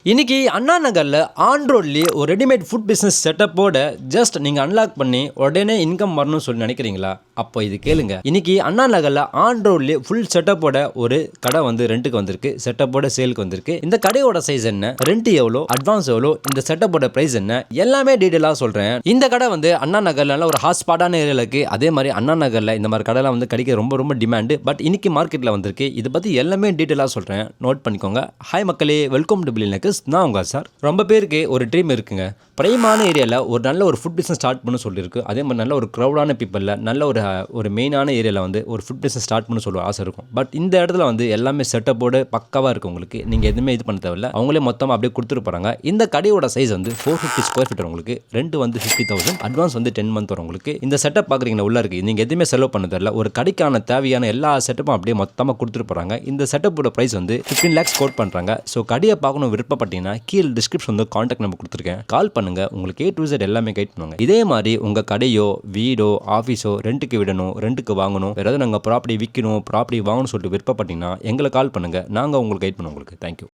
இன்னைக்கு அண்ணா நகர்ல ஆன் ரோட்லயே ஒரு ரெடிமேட் ஃபுட் பிசினஸ் செட்டப்போட ஜஸ்ட் நீங்க அன்லாக் பண்ணி உடனே இன்கம் வரணும்னு சொல்லி நினைக்கிறீங்களா? அப்போ இது கேளுங்க. இன்னைக்கு அண்ணா நகர்ல ஆன் ரோட்லயே ஃபுல் செட்டப்போட ஒரு கடை வந்து ரெண்டுக்கு வந்திருக்கு. செட்டப்போட சேலுக்கு வந்திருக்கு. இந்த கடையோட சைஸ் என்ன, ரெண்ட் எவ்வளோ, அட்வான்ஸ் எவ்வளோ, இந்த செட்டப்போட பிரைஸ் என்ன, எல்லாமே டீடைலா சொல்றேன். இந்த கடை வந்து அண்ணா நகர்ல ஒரு ஹாட் ஸ்பாட்டான ஏரியால இருக்கு. அதே மாதிரி அண்ணா நகர்ல இந்த மாதிரி கடைலாம் வந்து கிடைக்க ரொம்ப ரொம்ப டிமாண்ட். பட் இன்னைக்கு மார்க்கெட்ல வந்திருக்கு. இதை பத்தி எல்லாமே டீடைலா சொல்றேன். நோட் பண்ணிக்கோங்க. ஹாய் மக்களே, வெல்கம் டு பில்லியன் நான் உங்க சார். ரொம்ப பேருக்கு ஒரு ட்ரீம் இருக்குங்க. பிரைமான ஏரியாவில் ஒரு நல்ல ஒரு ஃபுட் பிஸ்னஸ் ஸ்டார்ட் பண்ண சொல்லியிருக்கு. அதே மாதிரி நல்ல ஒரு க்ரௌடான பீப்பிளில் நல்ல ஒரு மெயினான ஏரியாவில் வந்து ஒரு ஃபுட் பிஸ்னஸ் ஸ்டார்ட் பண்ண சொல்ல ஆசை இருக்கும். பட் இந்த இடத்துல வந்து எல்லாமே செட்டப்போடு பக்காவாக இருக்குது. உங்களுக்கு நீங்கள் எதுவுமே இது பண்ண தேவையில்ல. அவங்களே மொத்தமாக அப்படியே கொடுத்துட்டு போகிறாங்க. இந்த கடையோட சைஸ் வந்து 450 ஸ்கொயர் ஃபீட். உங்களுக்கு ரெண்ட் வந்து 50,000, அட்வான்ஸ் வந்து 10 மந்த் வரும். உங்களுக்கு இந்த செட்டப் பார்க்குறீங்களா உள்ள இருக்குது. நீங்கள் எதுவுமே செலவு பண்ண தேவையில்ல. ஒரு கடைக்கான தேவையான எல்லா செட்டப்பும் அப்படியே மொத்தமாக கொடுத்துட்டு போகிறாங்க. இந்த செட்டப்போட ப்ரைஸ் வந்து 15 lakhs கோட் பண்ணுறாங்க. ஸோ கடையை பார்க்கணும் விருப்பப்பட்டீங்கன்னா கீழே டிஸ்கிரிப்ஷன் வந்து கான்டாக்ட் நம்பர் கொடுத்துருக்கேன். கால் பண்ணுங்க. உங்களுக்கு A to Z எல்லாமே கைட் பண்ணுவாங்க. இதே மாதிரி உங்க கடையோ வீடோ ஆஃபீஸோ ரெண்டுக்கு விடணும், ரெண்டுக்கு வாங்கணும், வேற ஏதாவது நாங்கள் ப்ராப்பர்ட்டி விற்கணும், ப்ராப்பர்ட்டி வாங்கணும்னு சொல்லிட்டு விருப்பப்பட்டீங்கன்னா எங்களை கால் பண்ணுங்க. நாங்கள் உங்களுக்கு கைட் பண்ணுவோம். உங்களுக்கு தேங்க்யூ.